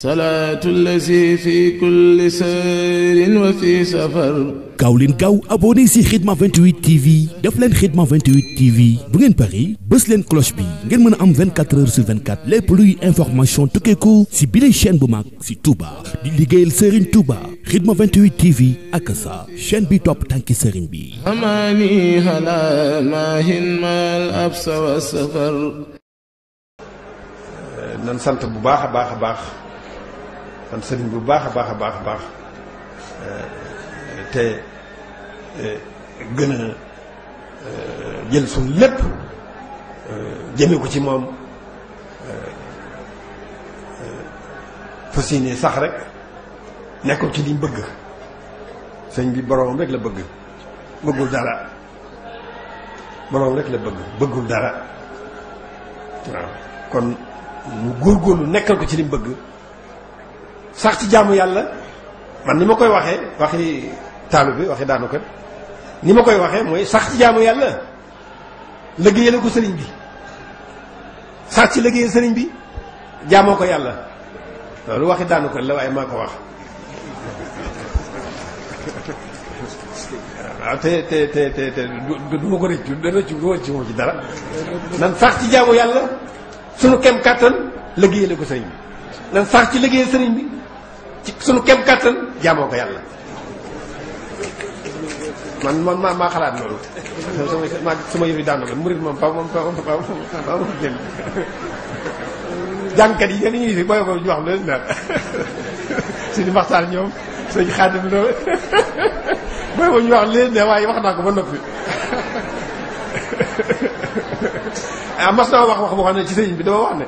salaatu lazi fi kulli sayrin wa fi safar. gaaw leen gaaw abonné si Khidma 28 TV def leen Khidma 28 TV bu ngeen pari bës leen cloche bi ngeen mën a am 24 heures sur 24 lépp luy information tukkeeku si bile chaîne bu mag si Touba di liggéeyal Serigne Touba Khidma 28 TV ak sa chaîne bi topp tànki Serigne bi. amaani hala maahin maal absa wa safar. nan sant bu baax a baax a baax. sant sëriñ bu baax a baax a baax a baax te gën a jël suñu lépp jëme ko ci moom fas yéene sax rek nekkul ci liñ bëgg sëñ bi boroomam rek la bëgg bëggul dara boroomam rek la bëgg bëggul dara waaw kon mu góorgóorlu nekkal ko ci liñ bëgg sax ci jaamu yàlla man ni ma koy waxee waxi taalu bi waxi daanu kat ni ma koy waxee mooy sax ci jaamu yàlla liggéeyale ko sëriñ bi sax ci liggéeyal sëriñ bi jaamoo ko yàlla loolu waxi daanu kat la waaye maa ko wax waaw te du ma ko rëccu du rëccu ci dara nan sax ci jaamu yàlla sunu kem kàttan liggéeyale ko sëriñ bi nan sax ci liggéeyal sëriñ bi ci sunu kem kàttan jaamoo ko yàlla man maa xalaat loolu sama yëf yi daan na murid moom moom génn jàngkat yi yéen ñuy fi booy ko ñu wax leen daal suñu waxtaan ñoom sëñ Xaadim loolu booy ko ñu wax leen ne waaye wax naa ko ba noppi mas naa wax boo xam ne ci sëriñ bi dama wax ne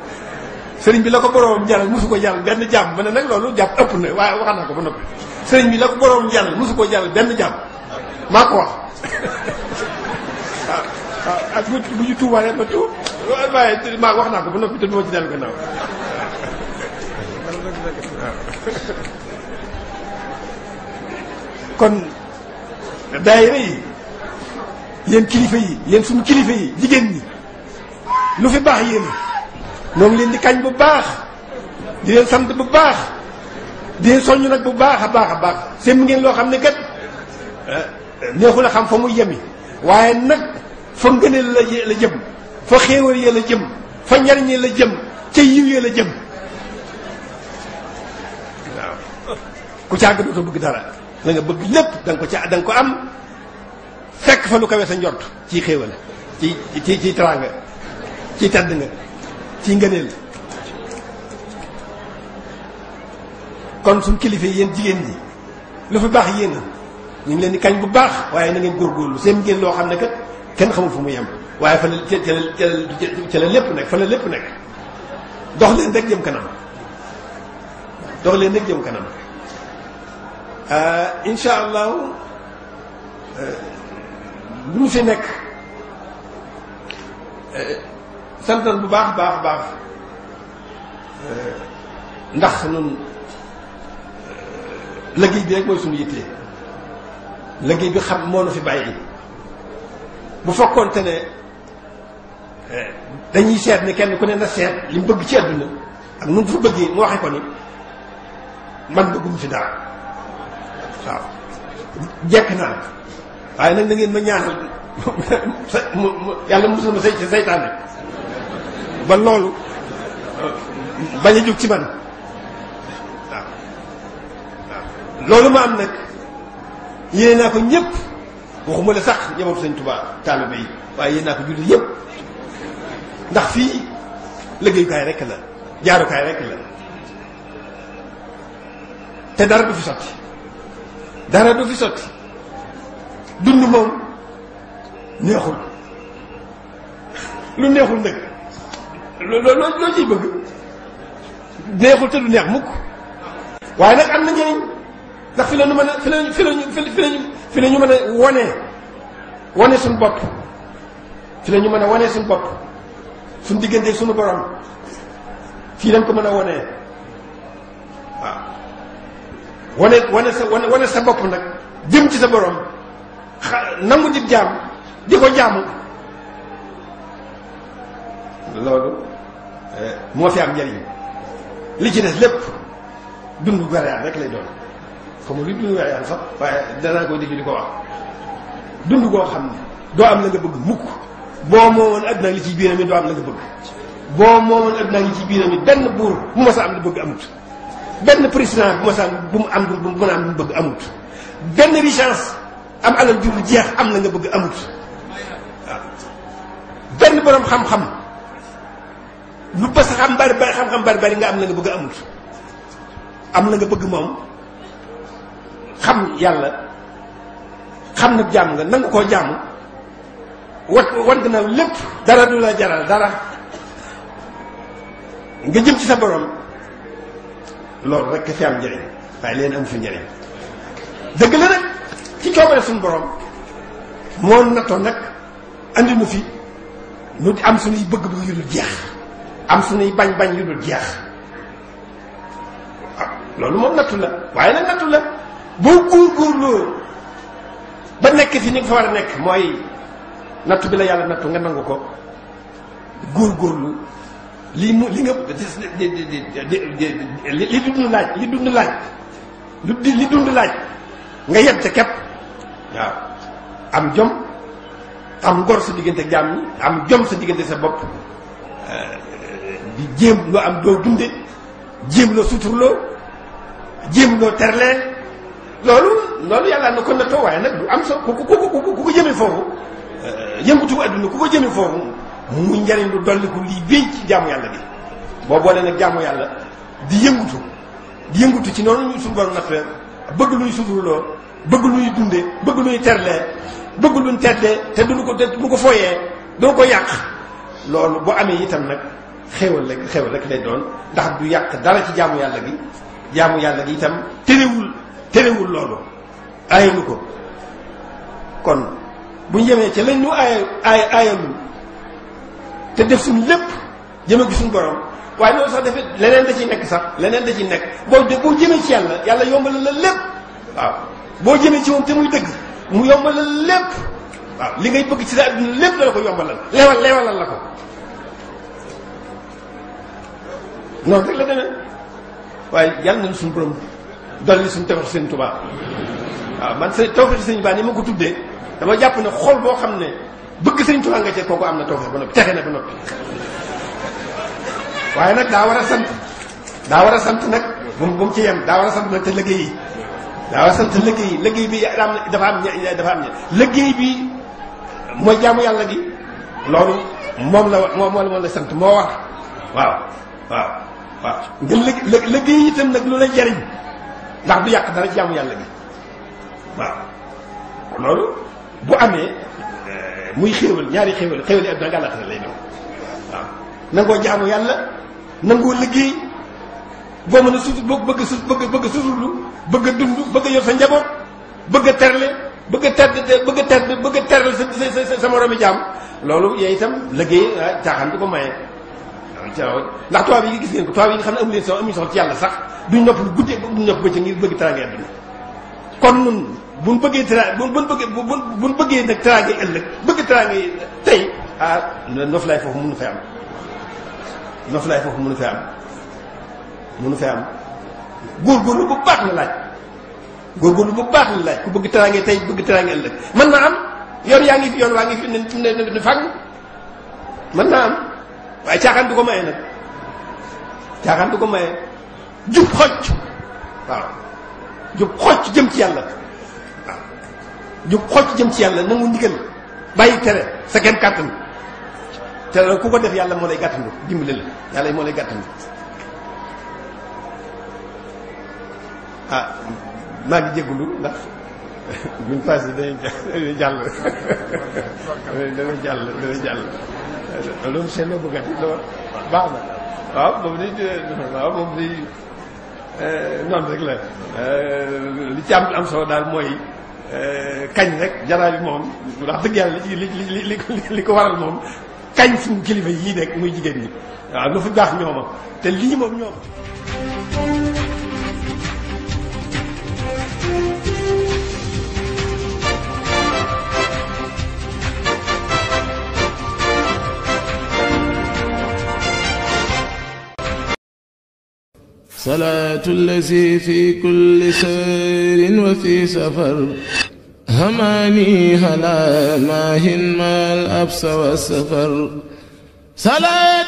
sëriñ bi la ko boroom jaral mosu ko jaral benn jàmm ma ne nag loolu jàpp ëpp na waaye wax naa ko ba noppi sëriñ bi la ko boroom jaral mosu ko jaral benn jàmm maa ko wax waaw ak bu ñu tuubaale ma tuub waaye maa wax naa ko ba noppi te du ma ci dellu gannaaw kon daayira yi yéen kilifa yi yéen suñu kilifa yi jigéen ñi lu fi baax yéen ñoo ngi leen di kañ bu baax di leen sant bu baax di leen soññ nag bu baax a baax a baax seen ngeen loo xam ne kat neexul a xam fa muy yemi waaye nag fa ngëneel la jëm fa xéewal yee la jëm fa njariñ yee la jëm ca yiw yee la jëm waaw ku càgg dootoo bëgg dara la nga bëgg lépp da nga ko am fekk fa lu kawe sa njort ci xéewal ci teraanga ci tedd nga ci ngëneel kon suñ kilifa yi yéen jigéen ñi lu fi baax yéen ñu ngi leen di kañ bu baax waaye na ngeen góorgóorlu seen ngeen loo xam ne kat kenn xamul fu mu yem waaye fa la ca la lépp nekk fa la lépp nekk dox leen rek jëm kanam dox leen rek jëm kanam insha allahu lu ñu fi nekk santan bu baax baax baax ndax nun liggéey bi rek mooy suñu yittee liggéey bi xam moo nu fi bàyyi bu fekkoonte ne dañuy seet ni kenn ku ne na seet li mu bëgg ci àdduna ak nun fa bëggee mu waxe ko ni man bëggum fi dara waaw jekk naa waaye nag da ngeen ma ñaanal yàlla musul ma ci seytaane ba loolu bañ a jóg ci man waaw waaw loolu ma am nag yéene naa ko ñëpp waxuma la sax njabootu Sëñ Tuubaa taalibe yi waaye yéene naa ko jullit yëpp ndax fii liggéeyukaay rekk la jaarukaay rekk la te dara du fi sotti dara du fi sotti dund moom neexul lu neexul nag loo ciy bëgg neexul te du neex mukk waaye nag am na njëriñ ndax fi la ñu mën a fi la ñu mën a wone suñu bopp fi la ñu mën a wone suñu bopp suñu diggante suñu borom fii lañ ko mën a wonee waaw wane sa bopp nag jëm ci sa borom nangu di jaam di ko jaamu loolu moo fi am njëriñ li ci des lépp dund wereyaan rek lay doon xam nga lu dund wereyaan sax waaye danaa ko dégg di ko wax dund goo xam ne doo am la nga bëgg mukk boo moomoon adduna li ci biiram yi doo am la nga bëgg boo moomoon adduna li ci biiram yi benn buur bu ma sa am li bëgg amut benn président bu ma sa bu mu am bu mën a am lu bëgg amut benn richesse am alal ju jeex am la nga bëgg amut waaw benn borom xam-xam lu ba sa xam bari bari xam-xam bari bari nga am la nga bëgg amut am la nga bëgg moom xam yàlla xam na jàmm nga nangu koo jàmm wan gannaaw lépp dara du la jaral dara nga jëm ci sa borom loolu rek fi am njëriñ waaye leen amu fi njëriñ dëgg la nag ci coobare suñu borom moo nattoo nag andi nu fi nu am suñuy bëgg-bëgg yu dul jeex am suñuy bañ-bañ yu dul jeex waaw loolu moom nattu la waaye nag nattu la boo góorgóorloo ba nekk fi ni nga fa war a nekk mooy nattu bi la yàlla nattu nga nangu ko góorgóorlu li mu li nga li dund laaj li dund laaj li dund laaj nga yem ca képp waaw am jom am ngor sa diggante jaam ñi am jom sa diggante sa bopp di jéem loo am doo dunde jéem loo suturloo jéem loo terlee loolu yàlla na ko nattoo waaye nag du am so ku ko jëmee foofu yëngutu adduna ku ko jëmee foofu mu njariñ lu dolliku lii wéy ci jaamu yàlla bi boo boolee nag jaamu yàlla di yëngutu ci noonu ñu suñu borom nattoo bëgg luy suturloo bëgg luy dunde bëgg luy terlee bëgg luñ teddee te duñu ko fooyee doo ko yàq loolu boo amee itam nag xéewal rek lay doon ndax du yàq dara ci jaamu yàlla gi itam terewul loolu aayalu ko kon buñ jëmee ca lañ ñu aayalu te def suñu lépp jëme gi suñu borom waaye loolu sax defee leneen da ciy nekk sax leneen da ciy nekk boo jëmee ci yàlla yombal la lépp waaw boo jëmee ci moom te muy dëgg mu yombal la lépp waaw li ngay bëgg ci sa adduna lépp la ko yombalal leewalal la ko noonu rek la demee waaye yàlla nañu suñu borom dolli suñu tawfeex Sëñ Tuubaa waaw man sa tawfeex Sëñ Tuubaa ni ma ko tuddee dama jàpp ne xol boo xam ne bëgg Sëñ Tuubaa nga cee kooku am na tawfeex ba noppi texe na ba noppi waaye nag daa war a sant nag bu mu ci yem daa war a sant nag te liggéey yi daa war a sant liggéey bi dafa am liggéey bi mooy jaamu yàlla gi loolu moom la sant moo war waaw nga liggéey itam nag lu la jariñ ndax du yàq dara jaamu yàlla gi waaw loolu bu amee muy xéewal ñaari xéewal yi adduna ak àllaaxira lay doon waaw nangoo jaamu yàlla nangoo liggéey boo mën a bëgg suturlu bëgg a dund bëgg a yor sa njaboot bëgg a terle bëgg a terle sa moromi jaam loolu yooyu itam liggéey caaxaan du ko maye ndax tubaab yi gis ngeen ko tubaab yi nga xam ne amuñu soxla ci yàlla sax duñ nopp lu guddee duñ nopp bëccëg ngir bëgg teraangay adduna kon nun buñ bëggee nag teraangay ëllëg bëgg teraangay tey noflaay foofu mënu fay am góorgóorlu bu baax la laaj ku bëgg teraangay tey bëgg teraangay ëllëg mën naa am yoon waa ngi fi ne fàgg mën naa am waaye caaxaan du ko maye nag jub xocc waaw jub xocc jëm ci yàlla waaw jub xocc jëm ci yàlla nangu ndigal bàyyi tere sa kem kàttan te loolu ku ko def yàlla moo lay gàttandu dimbali la yàlla moo lay gàttandu maa ngi jégalu ndax buñ passé dañuy jàll loolu seen loo bëgg a loolu baax na waaw moom day noonu rek la li ci am solo daal mooy kañ rek jaraa bi moom ndax dëgg yàlla li ko waral moom kañ suñu kilifa yii nekk muy jigéen ñi waaw lu fi baax ñooma te lii moom ñoom صلاة الذي في كل سير وفي سفر هماني هلا ماهن ما الأبس والسفر صلاة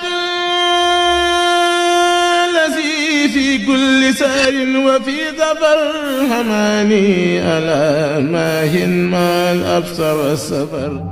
الذي في كل سير وفي سفر هماني هلا ماهن ما الأبس والسفر